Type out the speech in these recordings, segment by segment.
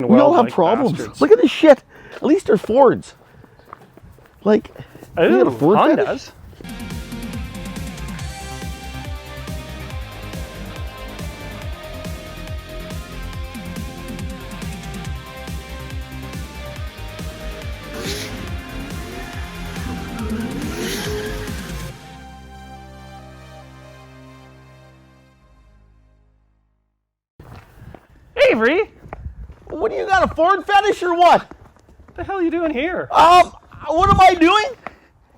We all have problems. Bastards. Look at this shit. At least they're Fords. Like, you got a Ford Hondas. Avery, what do you got, a Ford fetish or what? what the hell are you doing here? What am I doing?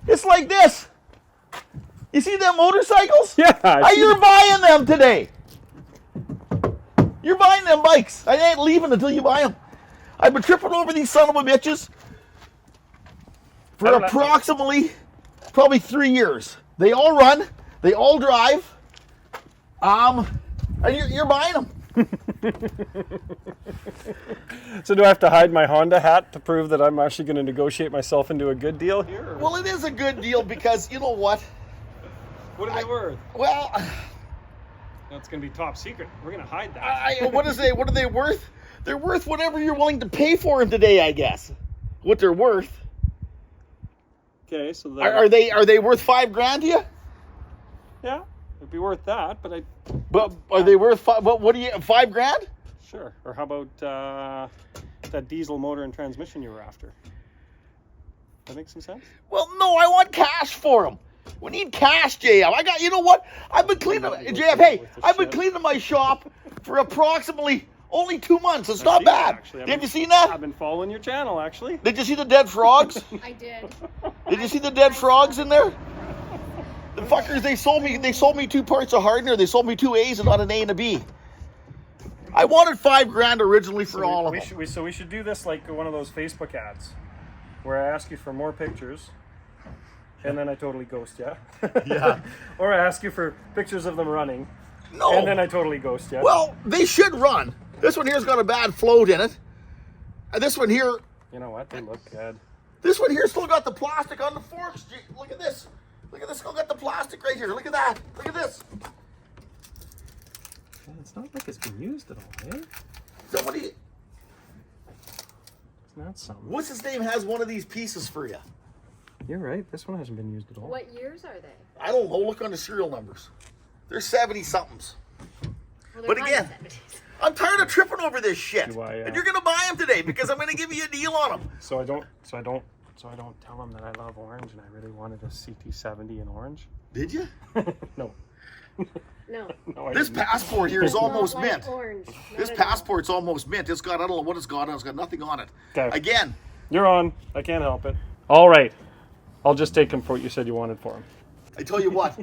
It's like this. You see them motorcycles? Yeah. You're buying them today. You're buying them bikes. I ain't leaving until you buy them. I've been tripping over these son of a bitches for approximately probably 3 years. They all run. They all drive. And you're buying them. So do I have to hide my Honda hat to prove that I'm actually going to negotiate myself into a good deal here? Or? Well, it is a good deal because you know what? What are they worth? Well, That's going to be top secret. We're going to hide that. what are they worth? They're worth whatever you're willing to pay for them today, I guess. What they're worth. Okay, so Are they worth $5,000 to you? Yeah, it'd be worth that, but But are they worth what do you $5,000? sure. Or how about that diesel motor and transmission you were after? That make some sense? Well, no, I want cash for them. We need cash, JF. You know what? I've been cleaning, JF. Hey, I've been cleaning my shop for approximately only 2 months. It's not bad. Have you seen that? I've been following your channel, actually. Did you see the dead frogs? I did. Did you see the dead frogs in there? The fuckers, they sold me 2 parts of hardener. They sold me 2 A's and not an A and a B. I wanted $5,000 originally for all of them. So we should do this like one of those Facebook ads, where I ask you for more pictures, and then I totally ghost you. Yeah. Or I ask you for pictures of them running, No. and then I totally ghost you. Well, they should run. This one here's got a bad float in it. And this one here, you know what? They look good. this one here still got the plastic on the forks. Look at this. Look at this. Still got the plastic right here. Look at that. Look at this. It's not like it's been used at all, eh? So what do you? It's not something. What's his name has one of these pieces for you? You're right. This one hasn't been used at all. What years are they? I don't know. Look on the serial numbers. They're 70-somethings. Well, But again, I'm tired of tripping over this shit. And you're gonna buy them today because I'm gonna give you a deal on them. So I don't tell them that I love orange and I really wanted a CT70 in orange. Did you? No. No. No, This passport here is almost Not mint. like orange. This passport's almost mint. It's got, I don't know what it's got on. It's got nothing on it. Okay. Again, You're on. I can't help it. All right. I'll just take them for what you said you wanted for them. I tell you what.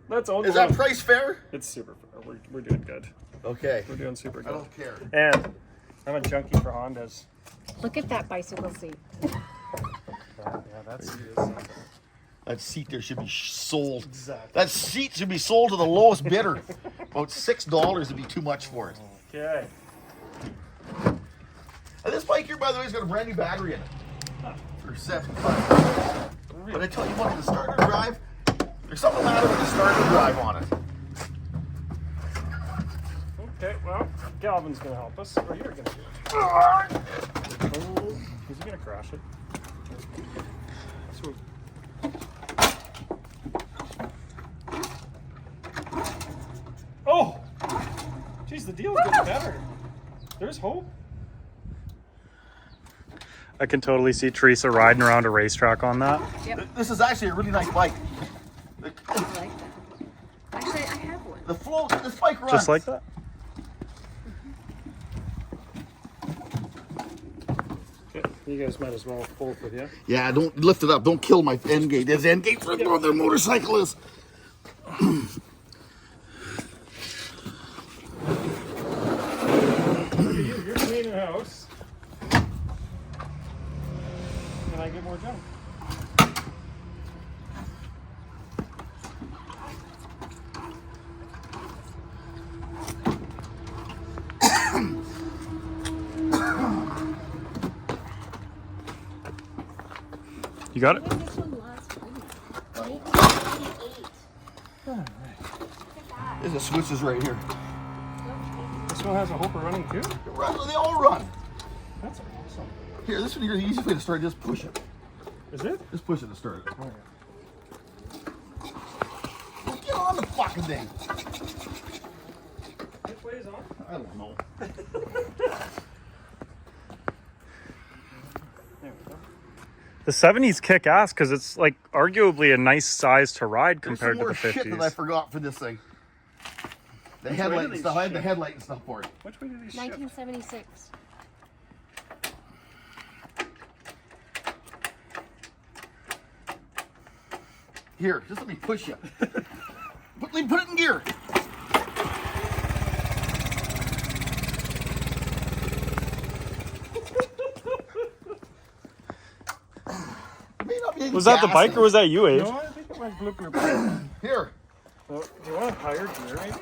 That's all. Is that price fair? It's super fair. We're doing good. Okay. We're doing super good. I don't care. And I'm a junkie for Hondas. Look at that bicycle seat. Yeah, that's That seat there should be sold. Exactly. That seat should be sold to the lowest bidder. About $6 would be too much for it. okay. And this bike here, by the way, has got a brand new battery in it. For $75. But I tell you what, the starter drive, there's something the matter with the starter drive on it. Okay, well, Calvin's going to help us. Or you're going to do it. Oh, is he going to crash it? So, oh! Jeez, the deal's getting better. There's hope. I can totally see Teresa riding around a racetrack on that. Yep. This is actually a really nice bike. I like that. Actually, I have one. The flow, this bike runs. Just like that? Okay, you guys might as well both with you. Yeah, don't lift it up. Don't kill my end gate. There's end gate for where their motorcycle is. You're cleaning the house. Can I get more junk? You got it? This one last week. 1988. There's the switches right here. This one has a Hopper running too? They all run. Here, this one here is the easiest way to start. Just push it. Is it? Just push it to start it. Oh, yeah. Get on the fucking thing. Which way is on? I don't know. The 70s kick ass because it's like arguably a nice size to ride compared to the There's some more 50s. shit that I forgot for this thing. The headlight and stuff. I had the headlight and stuff for it. Which way do these ship? 1976. Here, just let me push you. Put it in gear. Was that the bike or was that you, Abe? No, I think it went bloop bloop. Here. Oh, do you want a higher gear, maybe?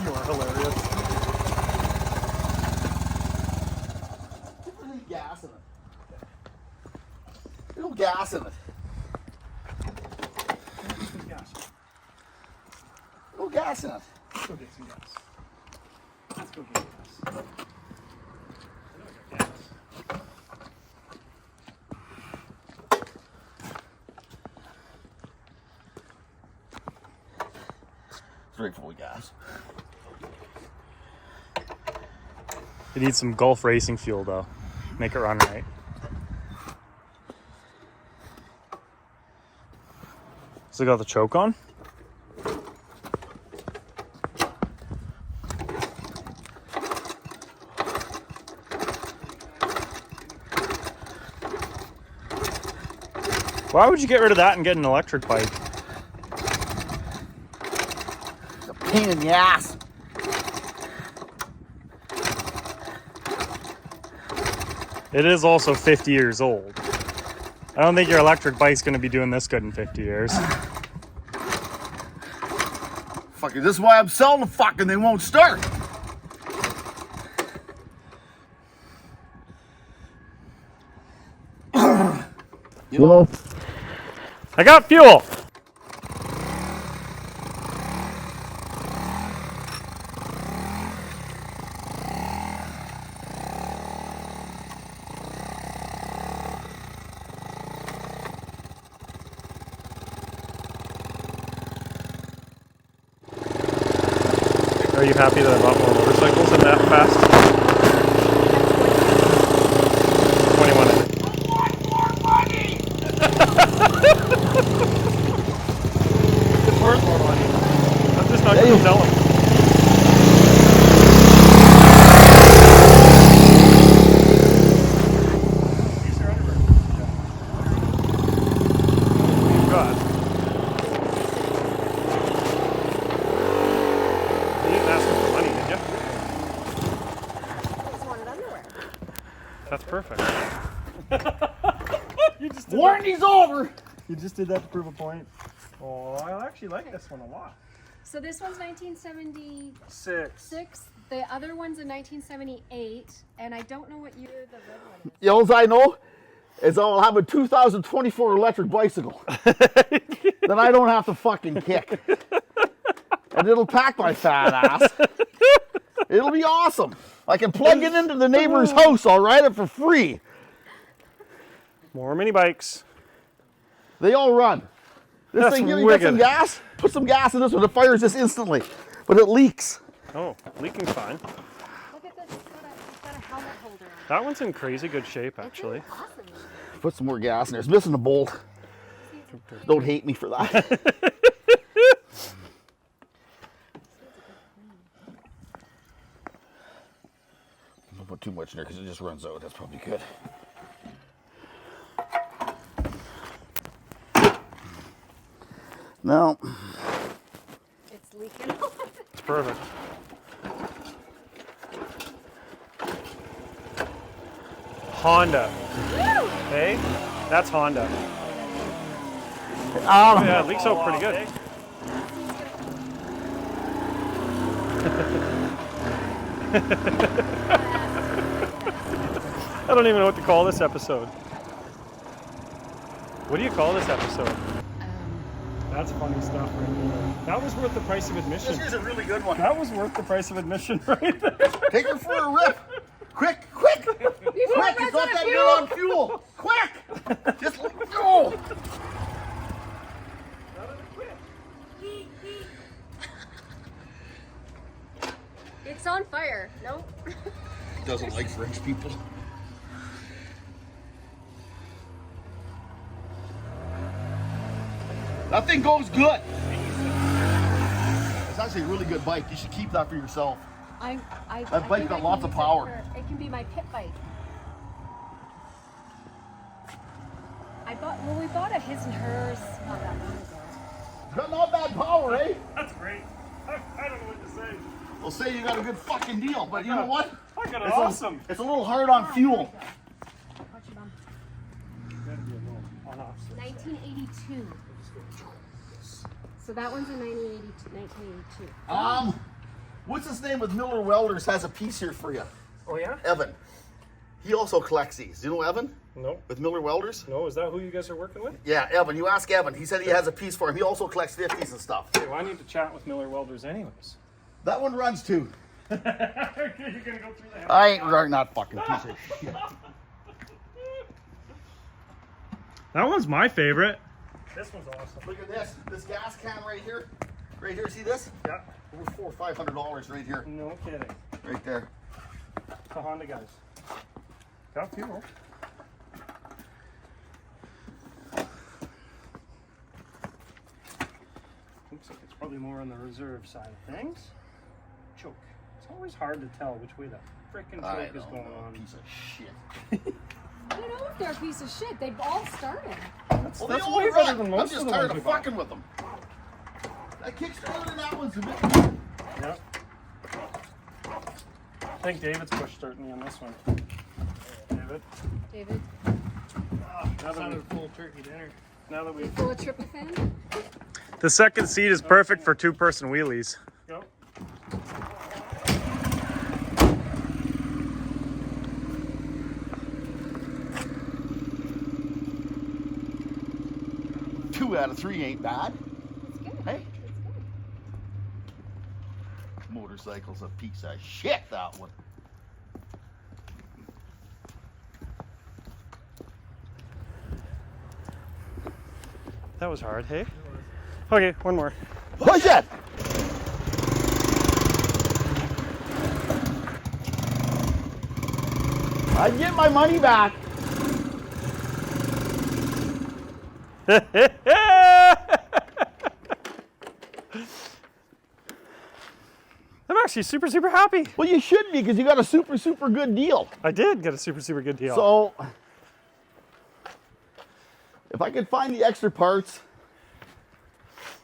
You are hilarious. Put a little gas in it. A little gas in it. A little gas in it. Let's go get some gas. Let's go get gas. I know I got gas. Straight full of gas. It needs some Gulf racing fuel though. Make it run right. Does it got the choke on? Why would you get rid of that and get an electric bike? It's a pain in the ass. It is also 50 years old. I don't think your electric bike's going to be doing this good in 50 years. Fuck it, this is why I'm selling the fucking they won't start. You know, I got fuel! Are you happy that I bought more motorcycles in that fast? 21, I think. It's worth more money. I'm just not going to tell him. Use your underwear. Yeah. God. You didn't ask him for money, did you? I just wanted underwear. That's perfect. You just did warranty's over. You just did that to prove a point. Oh, I actually like this one a lot. So this one's 1976. 6. The other one's a 1978, and I don't know what year the red one is. You know what I know is I'll have a 2024 electric bicycle. Then I don't have to fucking kick. And it'll pack my fat ass. It'll be awesome. I can plug it into the neighbor's house. I'll ride it for free. More mini bikes. They all run. This That's thing here, you got some wicked. gas? Put some gas in this one. It fires this instantly. But it leaks. Oh, leaking's fine. Look at this. It's got a helmet holder on it. That one's in crazy good shape, actually. Awesome. Put some more gas in there. It's missing a bolt. Don't hate me for that. Don't put too much in there because it just runs out. That's probably good. No. It's leaking. It's perfect. Honda. Hey? That's Honda. Yeah, it leaks out pretty good. I don't even know what to call this episode. What do you call this episode? That's funny stuff right there. That was worth the price of admission. This is a really good one. That was worth the price of admission right there. Take her for a rip. Quick, quick. Quick, it's not that good on That thing goes good. It's actually a really good bike. You should keep that for yourself. That bike got lots of power. It can be my pit bike. We bought a his and hers not that long ago. It's got not bad power, eh? That's great. I don't know what to say. We'll say you got a good fucking deal, but you know what? I got it awesome. It's a little hard on fuel. Watch your bum. Gotta be a little on-off switch. 1982. So that one's a 1982. What's his name with Miller Welders has a piece here for you. Oh yeah? Evan. He also collects these. Do you know Evan? No. With Miller Welders? No, is that who you guys are working with? Yeah, Evan. You ask Evan. He said he has a piece for him. He also collects 50s and stuff. Okay, well, I need to chat with Miller Welders anyways. That one runs too. Okay, you're gonna go through the house. I ain't running that fucking piece of shit. That one's my favorite. This one's awesome. Look at this. This gas can right here. Right here, see this? Yeah. Over $400 or $500 right here. No kidding. Right there. The Honda guys. Got fuel. Looks like it's probably more on the reserve side of things. Choke. It's always hard to tell which way the frickin' choke is going on. Piece of shit. I don't know if they're a piece of shit. They've all started. That's They all way run. better than most I'm of just the tired ones of we bought. fucking with them. That Kickstarter, that one's a bit. Yep. I think David's push starting me on this one. David. David, Now that we full turkey dinner. Now that we full of tryptophan? The second seat is perfect for two-person wheelies. go. 2 out of 3 ain't bad. It's good. Hey? It's good. Motorcycle's a piece of shit, that one. That was hard, hey? Okay, one more. Push it! I get my money back. I'm actually super happy. Well, you should be, because you got a super good deal. I did get a super good deal. So, if I could find the extra parts,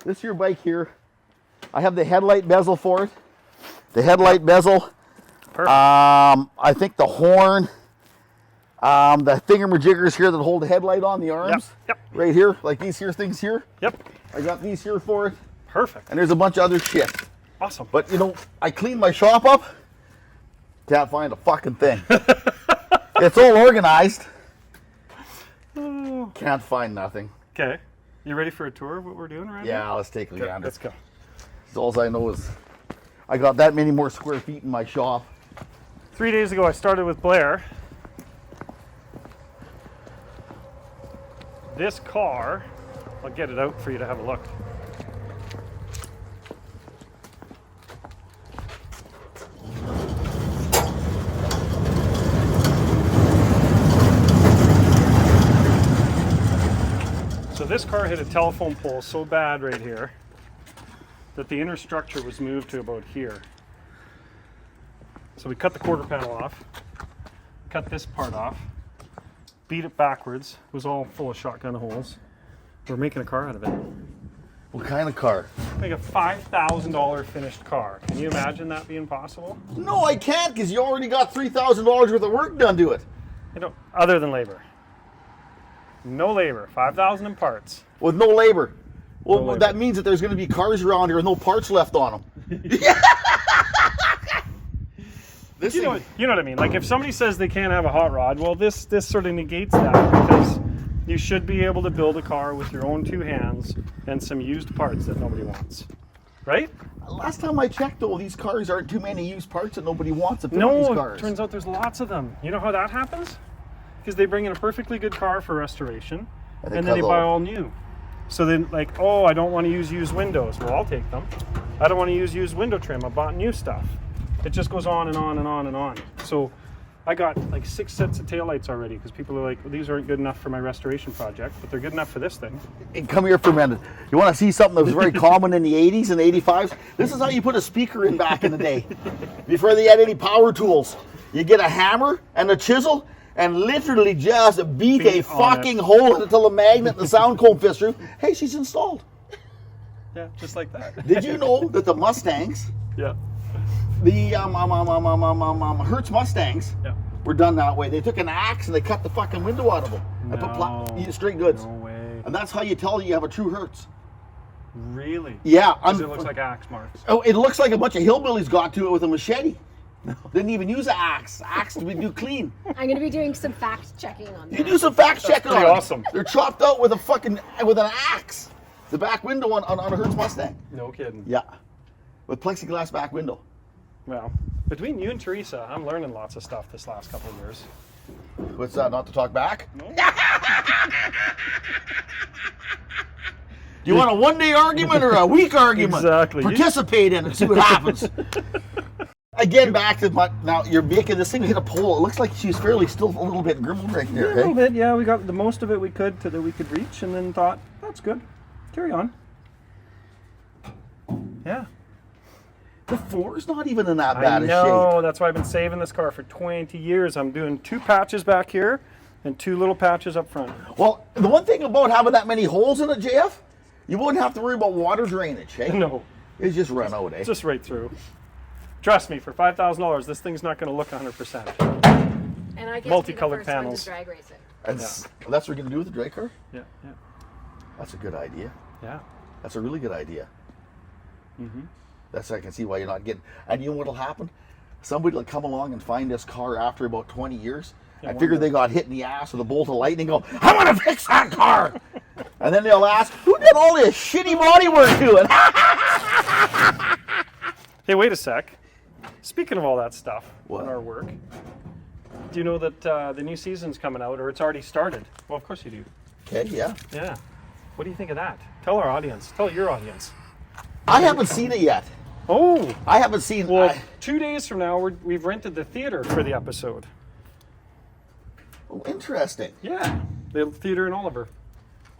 this here bike here, I have the headlight bezel for it. The headlight bezel. Perfect. I think the horn, the thingamajigers here that hold the headlight on, the arms. Yep. Right here, like these here things here. Yep. I got these here for it. Perfect. And there's a bunch of other shit. Awesome. But you know, I cleaned my shop up. Can't find a fucking thing. It's all organized. Can't find nothing. Okay. You ready for a tour of what we're doing right now? Yeah, let's take a gander. Let's go. All I know is I got that many more square feet in my shop. 3 days ago I started with Blair. This car, I'll get it out for you to have a look. So this car hit a telephone pole so bad right here that the inner structure was moved to about here. So we cut the quarter panel off, cut this part off, beat it backwards. It was all full of shotgun holes. We're making a car out of it. What kind of car? Like a $5,000 finished car. Can you imagine that being possible? No, I can't, because you already got $3,000 worth of work done to it. You know, other than labor. No labor, 5,000 in parts. With no labor. Well, No labor. that means that there's going to be cars around here with no parts left on them. This You know, thing, you know what I mean? Like if somebody says they can't have a hot rod, well, this sort of negates that, because you should be able to build a car with your own two hands and some used parts that nobody wants, right? last time I checked, though, these cars aren't too many used parts that nobody wants to build No, these it cars. turns out there's lots of them. You know how that happens? Because they bring in a perfectly good car for restoration, and then they cut buy off. all new. So then, like, oh, I don't want to use used windows. Well, I'll take them. I don't want to use used window trim. I bought new stuff. It just goes on and on and on and on. So I got like 6 sets of taillights already because people are like, well, these aren't good enough for my restoration project, but they're good enough for this thing. And come here for a minute. You want to see something that was very common in the 80s and 85s? This is how you put a speaker in back in the day. Before they had any power tools. You get a hammer and a chisel and literally just beat a fucking hole in it until the magnet and the sound cone fits through. Hey, she's installed. Yeah, just like that. Did you know that the Mustangs, Yeah. the Hertz Mustangs, Yeah. were done that way? They took an axe and they cut the fucking window out of them and put straight goods. No way. And that's how you tell you have a true Hertz. Really? Yeah. Because it looks like axe marks. Oh, it looks like a bunch of hillbillies got to it with a machete. Didn't even use an axe. Axe to be do clean. I'm gonna be doing some fact checking on that. You do some fact checking on pretty it. awesome. They're chopped out with an axe. The back window on a Hertz Mustang. No kidding. Yeah. With plexiglass back window. Well, between you and Teresa, I'm learning lots of stuff this last couple of years. What's that, not to talk back? No? Do you want a one-day argument or a week argument? Exactly. Participate in it, see what happens. Again, back to now you're making this thing hit a pole. It looks like she's fairly still a little bit grimbled right there. Yeah, a little bit, yeah. We got the most of it we could that we could reach, and then thought, that's good. Carry on. Yeah. The floor's not even in that bad I a know, shape. that's why I've been saving this car for 20 years. I'm doing 2 patches back here and 2 little patches up front. Well, the one thing about having that many holes in it, JF, you wouldn't have to worry about water drainage, eh? No, It's just run out, eh? just right through. Trust me, for $5,000, this thing's not going to look 100%. And I get Multicolored to be the first panels. one to drag race it. That's what we're going to do with the drag car? Yeah, yeah, That's a good idea. yeah. That's a really good idea. Mm-hmm. That's I can see why you're not getting. And you know what'll happen? Somebody will come along and find this car after about 20 years. Yeah, I figure wonder. they got hit in the ass with a bolt of lightning. Go, I want to fix that car. And then they'll ask, who did all this shitty body work to it? Hey, wait a sec. Speaking of all that stuff What? in our work, do you know that the new season's coming out, or it's already started? Well, of course you do. Okay, yeah. Yeah. What do you think of that? Tell our audience. Tell your audience. I haven't seen it yet. Oh, I haven't seen. well, 2 days from now, we've rented the theater for the episode. Oh, interesting. Yeah, the theater in Oliver.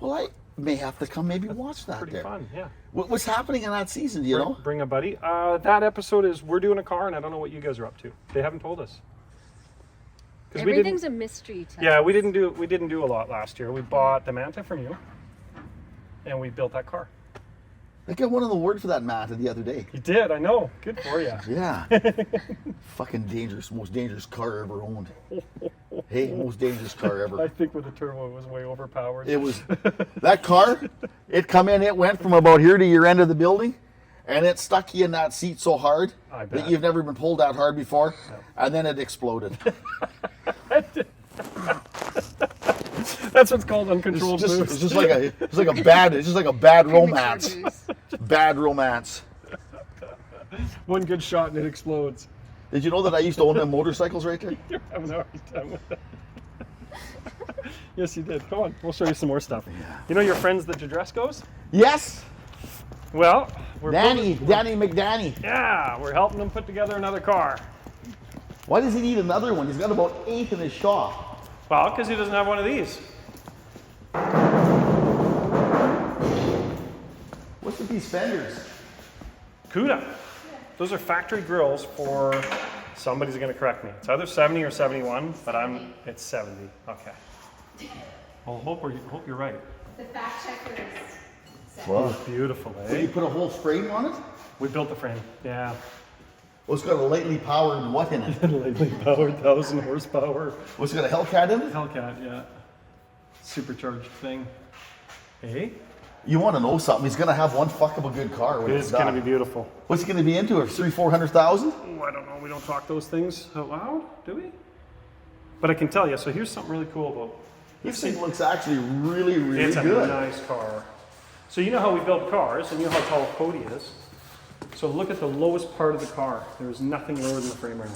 Well, I may have to come maybe watch that Pretty there. fun, yeah. What's happening in that season? Do you know? Bring a buddy. That episode is we're doing a car, and I don't know what you guys are up to. They haven't told us. 'Cause we didn't- Everything's a mystery to Yeah, us. we didn't do a lot last year. We bought the Manta from you, and we built that car. I got one of the award for that Manta the other day. You did, I know. Good for you. Yeah. Fucking dangerous, most dangerous car ever owned. Hey, most dangerous car I ever. think with the turbo, it was way overpowered. It was that car. It come in. It went from about here to your end of the building, and it stuck you in that seat so hard I that bet. you've never been pulled that hard before, and then it exploded. That's what's called It's uncontrolled just, moves. it's just like a bad romance. Bad romance. One good shot and it explodes. Did you know that I used to own them motorcycles right there? You're having a hard time with that. Yes, you did. Come on, we'll show you some more stuff. You know your friends, the Jadrescos? Yes, Well, we're Danny building- McDanny. Yeah, we're helping them put together another car. Why does he need another one? He's got about 8 in his shop. Well, because he doesn't have one of these. What's with these fenders? CUDA. Those are factory grills for, somebody's going to correct me. It's either 70 or 71, but it's 70. Okay. Well, hope you're right. The fact checker is Wow. Beautiful, Did you eh? put a whole frame on it? We built the frame. Yeah. What's got a lightly powered what in it? Lightly powered, 1,000 horsepower. What's got a Hellcat in it? Hellcat, yeah. Supercharged thing. Hey? You want to know something? He's going to have one fuck of a good car when It's it's going to done. be beautiful. What's he going to be into? 300,000-400,000? Oh, I don't know. We don't talk those things out loud, do we? But I can tell you. So here's something really cool about. This thing looks actually really, really It's good. a nice car. So you know how we build cars, and you know how tall Cody is. So look at the lowest part of the car. There's nothing lower than the frame rail.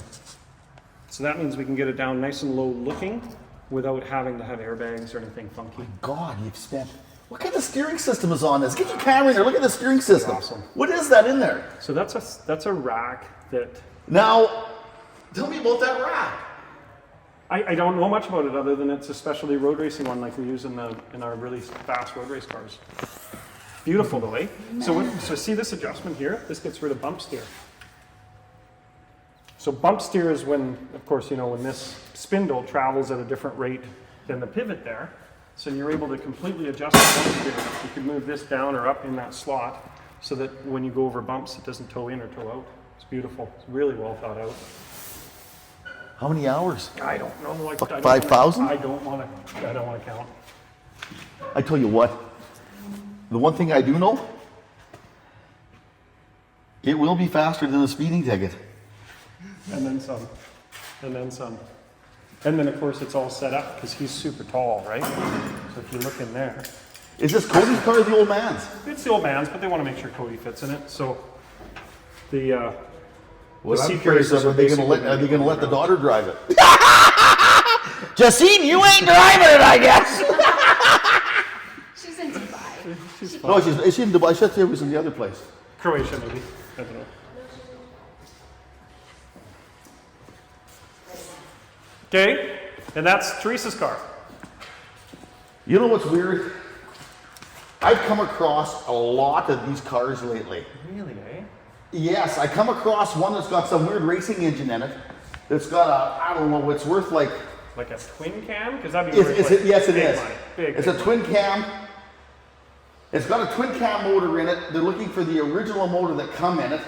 So that means we can get it down nice and low looking without having to have airbags or anything funky. God, you've spent. What kind of steering system is on this? Get your camera in there. Look at the steering system. Awesome. What is that in there? So that's a rack that. Now, tell me about that rack. I don't know much about it other than it's a specialty road racing one like we use in our really fast road race cars. Beautiful though, eh? So see this adjustment here? This gets rid of bump steer. So bump steer is when, of course, you know, when this spindle travels at a different rate than the pivot there. So you're able to completely adjust the bump steer. You can move this down or up in that slot so that when you go over bumps, it doesn't toe in or toe out. It's beautiful. It's really well thought out. How many hours? I don't know. Like 5,000? I don't want to count. I tell you what, the one thing I do know, it will be faster than a speeding ticket. And then some. And then some. And then, of course, it's all set up because he's super tall, right? So if you look in there. Is this Cody's car or the old man's? It's the old man's, but they want to make sure Cody fits in it. So the What the I'm seat curious braces of, are they basically going to let the daughter drive it? Justine, you ain't driving it, I guess. She's in Dubai. She's No, fine. is she in Dubai? I thought she was in the other place. Croatia, maybe. I don't know. Okay, and that's Teresa's car. You know what's weird? I've come across a lot of these cars lately. Really, eh? Yes, I come across one that's got some weird racing engine in it. That's got a, I don't know, it's worth like... Like a twin cam? Because that'd be Yes, it big is. money. Big. It's a twin cam. It's got a twin cam motor in it. They're looking for the original motor that come in it.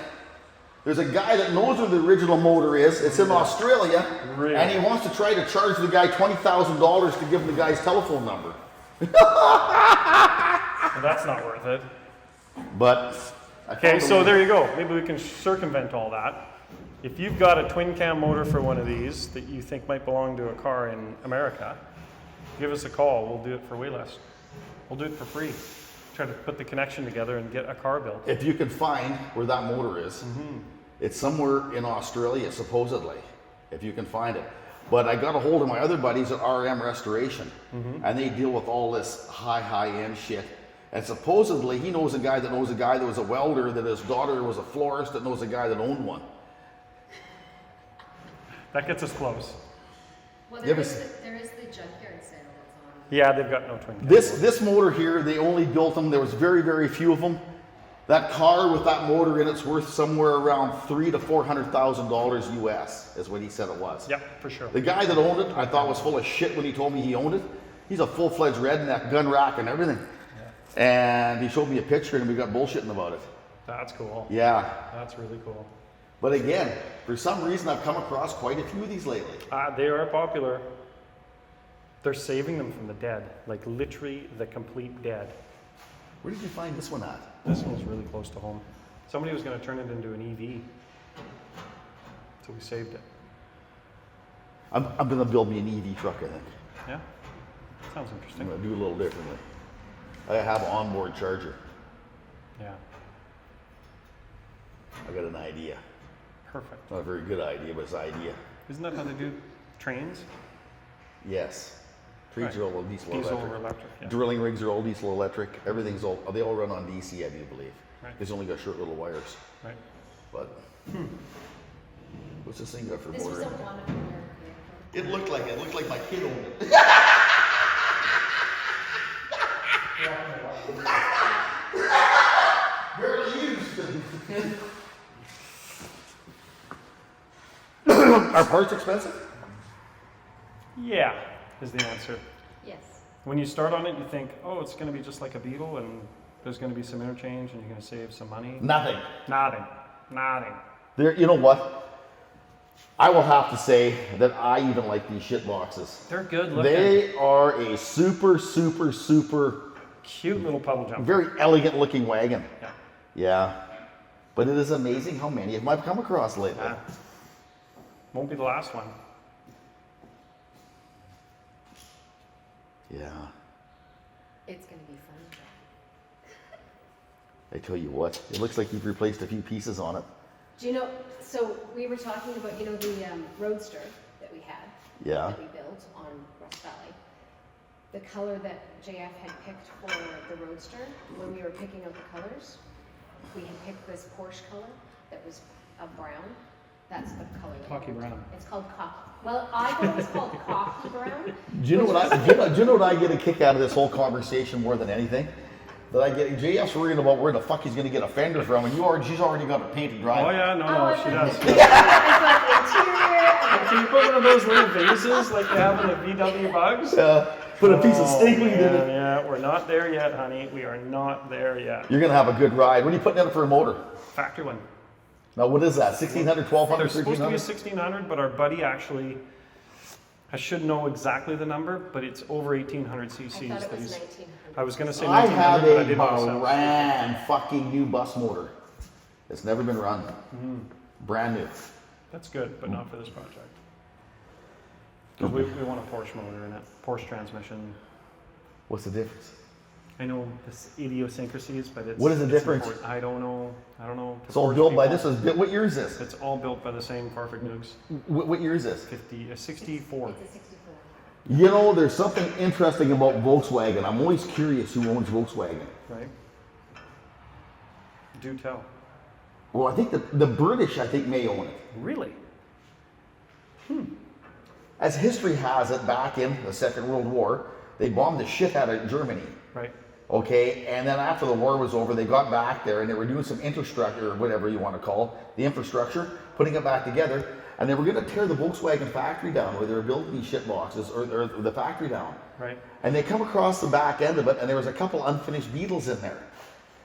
There's a guy that knows where the original motor is. It's in Australia. Really? And he wants to try to charge the guy $20,000 to give him the guy's telephone number. Well, that's not worth it. But... Okay, so there you go. Maybe we can circumvent all that. If you've got a twin cam motor for one of these that you think might belong to a car in America, give us a call. We'll do it for way less. We'll do it for free. Try to put the connection together and get a car built. If you can find where that motor is, it's somewhere in Australia, supposedly, if you can find it. But I got a hold of my other buddies at RM Restoration, and they deal with all this high-end shit. And supposedly, he knows a guy that knows a guy that was a welder, that his daughter was a florist, that knows a guy that owned one. That gets us close. Well, Yeah, there is but- the junkyard sale that's on. Yeah, they've got no twin cam. This motor here, they only built them. There was very, very few of them. That car with that motor in it's worth somewhere around $300,000 to $400,000 US, is what he said it was. Yep, for sure. The guy that owned it, I thought was full of shit when he told me he owned it. He's a full-fledged redneck, gun rack and everything. And he showed me a picture and we got bullshitting about it. That's cool. Yeah. That's really cool. But again, for some reason I've come across quite a few of these lately. They are popular. They're saving them from the dead, like literally the complete dead. Where did you find this one at? This one's really close to home. Somebody was going to turn it into an EV, so we saved it. I'm going to build me an EV truck, I think. Yeah, sounds I'm interesting. going to do a little differently. I have an onboard charger. Yeah, I got an idea. perfect. Not a very good idea, but it's an idea. Isn't that how they do trains? Yes. Trees Right. are all diesel Diesel electric. or electric? Yeah. Drilling rigs are all diesel electric. Everything's all, they all run on DC, I do believe. Right. It's only got short little wires. Right. But, what's this thing got for This was motor? a one of their vehicle. It looked like it. It looked like my kid owned it. Barely used. Are parts expensive? Yeah, is the answer. Yes. When you start on it, you think, oh, it's going to be just like a Beetle, and there's going to be some interchange, and you're going to save some money. Nothing. Nothing. Nothing. There, you know what? I will have to say that I even like these shit boxes. They're good looking. They are a super, super, super, Cute little puddle jumper. very elegant looking wagon. Yeah. Yeah. But it is amazing how many of them I've come across lately. Yeah. Won't be the last one. Yeah. It's going to be fun. I tell you what, it looks like you've replaced a few pieces on it. Do you know, so we were talking about, you know, the Roadster that we had. Yeah. That we built on Rust Valley. The color that JF had picked for the Roadster, when we were picking out the colors, we had picked this Porsche color that was a brown. That's the color. that Cocky it- brown. It's called cocky. Well, I thought it was called cocky brown. Do you know what do you know what I get a kick out of this whole conversation more than anything? That I get JF's worrying about where the fuck he's gonna get a fender from, and she's already got it painted dry. Oh yeah, no, Oh, she I does. like the interior. Can you put one of those little vases like they have in the VW Bugs? Put a piece of stapling in it. Yeah, we're not there yet, honey. We are not there yet. You're gonna have a good ride. What are you putting in it for a motor? Factory one. Now what is that? 1600, 1200, They're supposed to be 1300? 1600, but our buddy actually, I should know exactly the number, but it's over 1800 cc's. I thought it that was he's- 1900. I was going to say I 1900, have but I a didn't know. brand fucking new bus motor. It's never been run. Brand new. That's good, but not for this project. Because we want a Porsche motor in it, Porsche transmission. What's the difference? I know this idiosyncrasies, but it's. What is the it's difference? important. I don't know. To It's all Porsche built by people. what year is this? It's all built by the same perfect nukes. What year is this? 64. It's a 64. You know, there's something interesting about Volkswagen. I'm always curious who owns Volkswagen. Right? Do tell. Well, I think the British, I think, may own it. Really? As history has it, back in the Second World War, they bombed the shit out of Germany. Right. Okay, and then after the war was over, they got back there and they were doing some infrastructure, or whatever you want to call the infrastructure, putting it back together, and they were going to tear the Volkswagen factory down where they were building these shit boxes, or the factory down. Right. And they come across the back end of it, and there was a couple unfinished Beetles in there.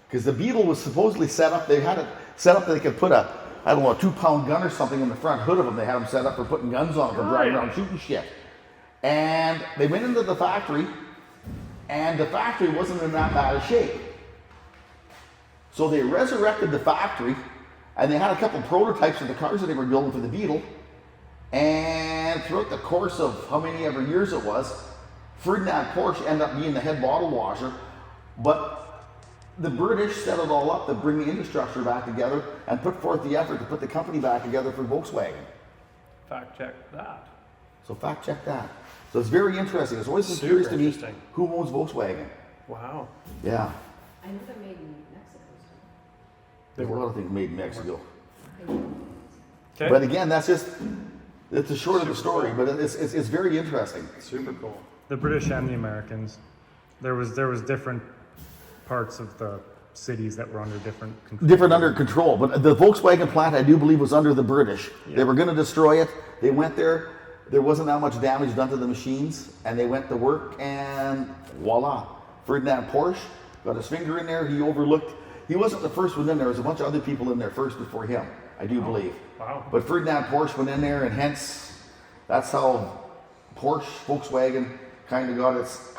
Because the Beetle was supposedly set up, they had it set up that they could put a 2-pound gun or something in the front hood of them. They had them set up for putting guns on them, for driving around shooting shit. And they went into the factory, and the factory wasn't in that bad a shape. So they resurrected the factory, and they had a couple prototypes of the cars that they were building for the Beetle. And throughout the course of how many ever years it was, Ferdinand Porsche ended up being the head bottle washer. But the British set it all up to bring the infrastructure back together and put forth the effort to put the company back together for Volkswagen. Fact check that. So fact check that. So it's very interesting. It's always been Super curious to me interesting. who owns Volkswagen. Wow. Yeah. I know they're made in Mexico. There's a lot of things made in Mexico. Okay. But again, it's the short of the story, but it's very interesting. Super cool. The British and the Americans. There was different parts of the cities that were under different control. Different under control, but the Volkswagen plant, I do believe, was under the British. They were going to destroy it. They went there. There wasn't that much damage done to the machines, and they went to work, and voila. Ferdinand Porsche got his finger in there. He overlooked. He wasn't the first one in there. There was a bunch of other people in there first before him, I do believe. Wow. But Ferdinand Porsche went in there, and hence, that's how Volkswagen kind of got its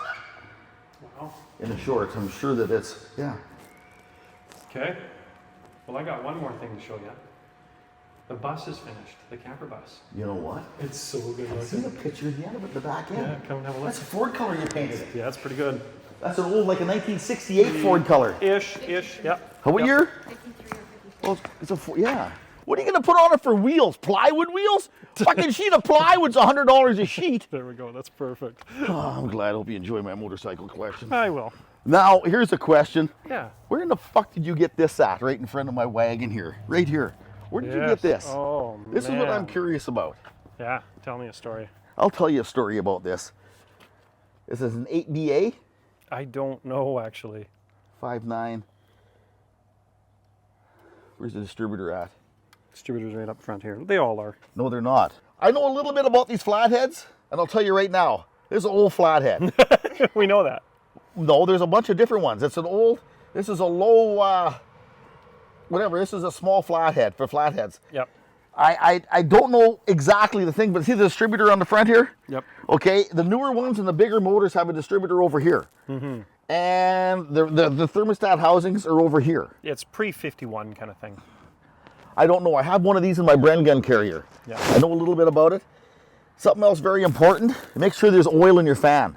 Wow. in the short. I'm sure that it's, yeah. Okay. Well, I got one more thing to show you. The bus is finished. The camper bus. You know what? It's so good See the picture at the end of it, the back end? Yeah, come and have a look. That's a Ford color you painted. Yeah, that's pretty good. That's an old, like a 1968 Ford color. Ish, yeah. How what year? 53 or 54. Oh, it's a Ford, yeah. What are you gonna put on it for wheels? Plywood wheels? Fucking sheet of plywood's $100 a sheet. There we go. That's perfect. Oh, I'm glad. I hope you enjoy my motorcycle collection. I will. Now, here's a question. Yeah. Where in the fuck did you get this at? Right in front of my wagon here. Right here. Where did you get this? Oh, This is what I'm man. curious about. Yeah, tell me a story. I'll tell you a story about this. This is an 8BA, I don't know, actually. 5.9. Where's the distributor at? Distributors right up front here. They all are. No, they're not. I know a little bit about these flatheads, and I'll tell you right now, this is an old flathead. We know that. No, there's a bunch of different ones. It's an old, this is a low, whatever, this is a small flathead for flatheads. Yep. I don't know exactly the thing, but see the distributor on the front here? Yep. Okay, the newer ones and the bigger motors have a distributor over here. Mm-hmm. And the thermostat housings are over here. It's pre-51 kind of thing. I don't know. I have one of these in my Bren gun carrier. Yeah. I know a little bit about it. Something else very important, make sure there's oil in your fan.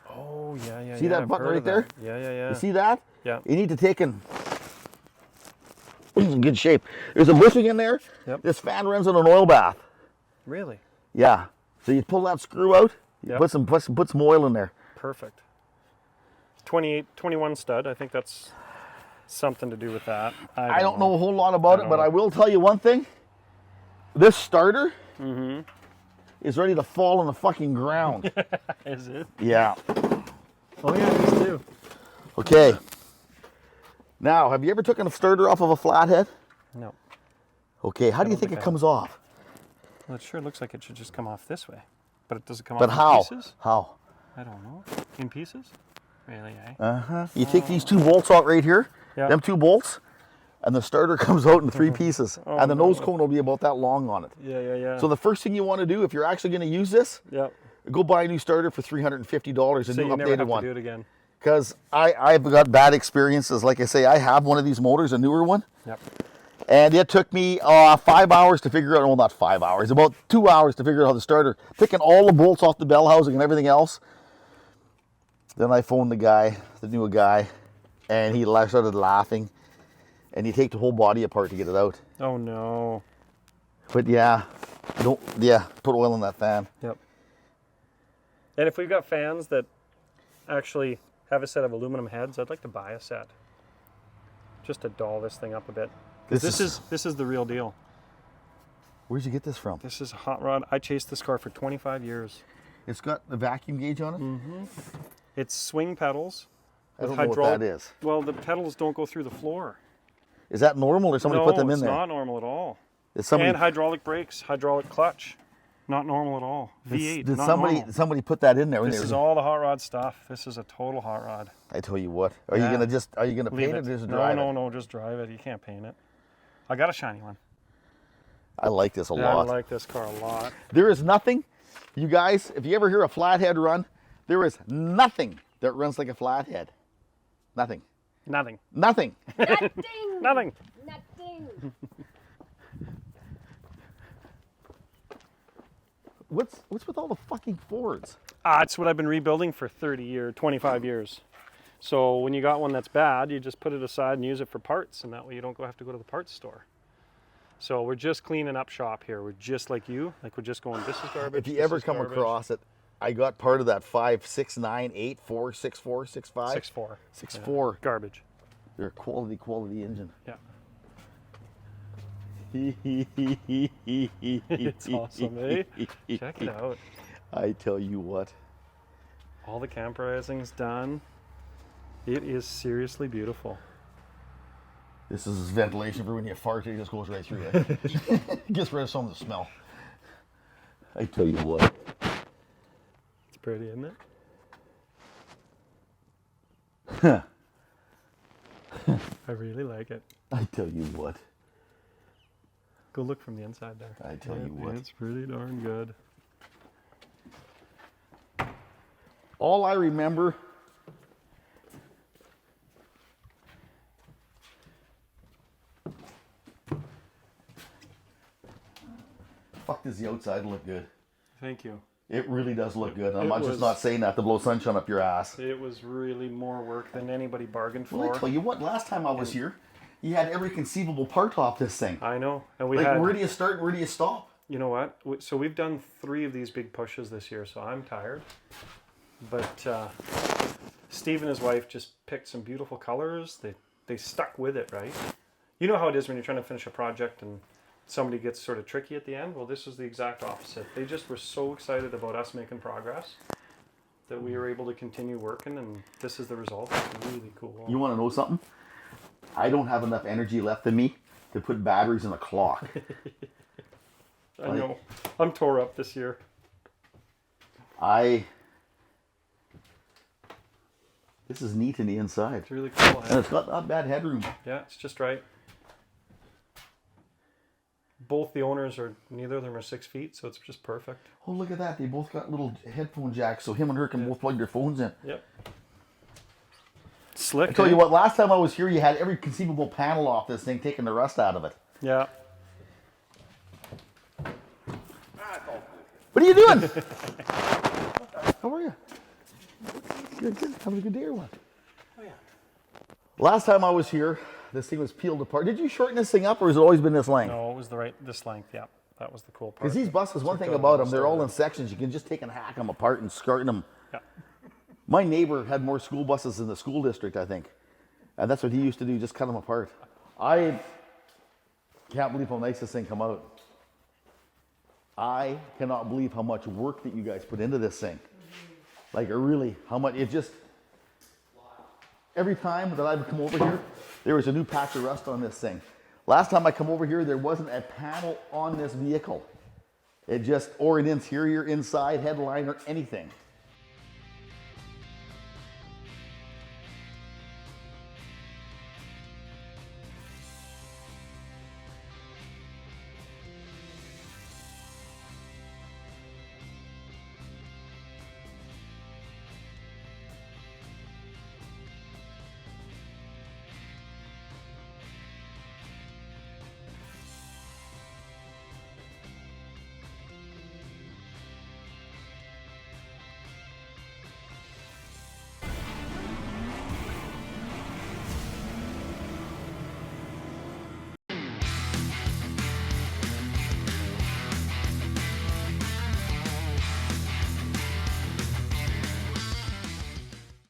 Oh, yeah. See that I've button heard right of there? that. Yeah. You see that? Yeah. You need to take in good shape. There's a bushing in there. Yep. This fan runs on an oil bath. Really? Yeah. So you pull that screw out, you Yep. put some oil in there. Perfect. 21 stud. I think that's something to do with that. I don't know a whole lot about it, but I will tell you one thing. This starter is ready to fall on the fucking ground. Is it? Yeah. Oh yeah, it is too. Okay. Now, have you ever taken a starter off of a flathead? No. Okay, how do you think it comes off? Well, it sure looks like it should just come off this way. But it doesn't come But off how? in pieces? How? I don't know. In pieces? Really, eh? Uh-huh. You take these 2 bolts out right here, Yeah. them 2 bolts, and the starter comes out in 3 pieces. Oh, and the nose no. cone will be about that long on it. Yeah. So the first thing you want to do, if you're actually going to use this, Yeah. go buy a new starter for $350, a So new you never updated have one. to do it again. Because I've got bad experiences. Like I say, I have one of these motors, a newer one. Yep. And it took me 5 hours to figure out, well, not 5 hours, about 2 hours to figure out how the starter, picking all the bolts off the bell housing and everything else. Then I phoned the guy, the new guy, and he started laughing. And you take the whole body apart to get it out. Oh no. But put oil in that fan. Yep. And if we've got fans that actually have a set of aluminum heads, I'd like to buy a set. Just to doll this thing up a bit. This is the real deal. Where'd you get this from? This is a hot rod. I chased this car for 25 years. It's got a vacuum gauge on it? Mm-hmm. It's swing pedals. I with don't know what that is. Well, the pedals don't go through the floor. Is that normal or somebody put them in there? No, it's not normal at all. Is somebody, And hydraulic brakes, hydraulic clutch. Not normal at all. V8, did not somebody normal. somebody put that in there? This is all the hot rod stuff. This is a total hot rod. I tell you what. Are Yeah. you gonna Leave paint it or just drive it? No, just drive it. You can't paint it. I got a shiny one. I like this a Yeah, lot. I like this car a lot. There is nothing, you guys, if you ever hear a flathead run, there is nothing that runs like a flathead. Nothing. Nothing. Nothing. Nothing. Nothing. Nothing. What's with all the fucking Fords? It's what I've been rebuilding for 25 years. So when you got one that's bad, you just put it aside and use it for parts, and that way you don't have to go to the parts store. So we're just cleaning up shop here. We're just like you. Like we're just going, this is garbage. If you this ever is come garbage. across it, I got part of that 5, 6, 9, 8, 4, 6, 4, 6, 5. 6.4. 6.4. Yeah. Garbage. They're a quality engine. Yeah. It's awesome, eh? Check it out. I tell you what. All the camperizing's done. It is seriously beautiful. This is ventilation for when you fart, it just goes right through it. Gets rid of some of the smell. I tell you what. It's pretty, isn't it? I really like it. I tell you what. Go look from the inside there. I tell you what. It's pretty darn good. All I remember fuck, does the outside look good? Thank you. It really does look good. I'm It not was- just not saying that to blow sunshine up your ass. It was really more work than anybody bargained Well, I for. tell you what, last time I was here, you had every conceivable part off this thing. I know. And we Like, had, where do you start and where do you stop? you know what? So we've done 3 of these big pushes this year, so I'm tired. But Steve and his wife just picked some beautiful colors. They stuck with it, right? You know how it is when you're trying to finish a project and somebody gets sort of tricky at the end? Well, this was the exact opposite. They just were so excited about us making progress that we were able to continue working, and this is the result. It's really cool. You want to know something? I don't have enough energy left in me to put batteries in a clock. I know. I'm tore up this year. This is neat in the inside. It's really cool. And it's got not bad headroom. Yeah, it's just right. Both the owners neither of them are 6 feet, so it's just perfect. Oh, look at that. They both got little headphone jacks, so him and her can both plug their phones in. Yep. Slick. I tell you what, last time I was here, you had every conceivable panel off this thing, taking the rust out of it. Yeah. What are you doing? How are you? Good. Having a good day or what? Oh, yeah. Last time I was here, this thing was peeled apart. Did you shorten this thing up, or has it always been this length? No, it was this length. Yeah, that was the cool part. Because these buses, one thing about them, they're all in sections. You can just take and hack them apart and skirting them. Yeah. My neighbor had more school buses in the school district, I think. And that's what he used to do, just cut them apart. I can't believe how nice this thing come out. I cannot believe how much work that you guys put into this thing. Like, really, how much, it just, every time that I would come over here, there was a new patch of rust on this thing. Last time I come over here, there wasn't a panel on this vehicle. It just, or an interior, inside, headliner, anything.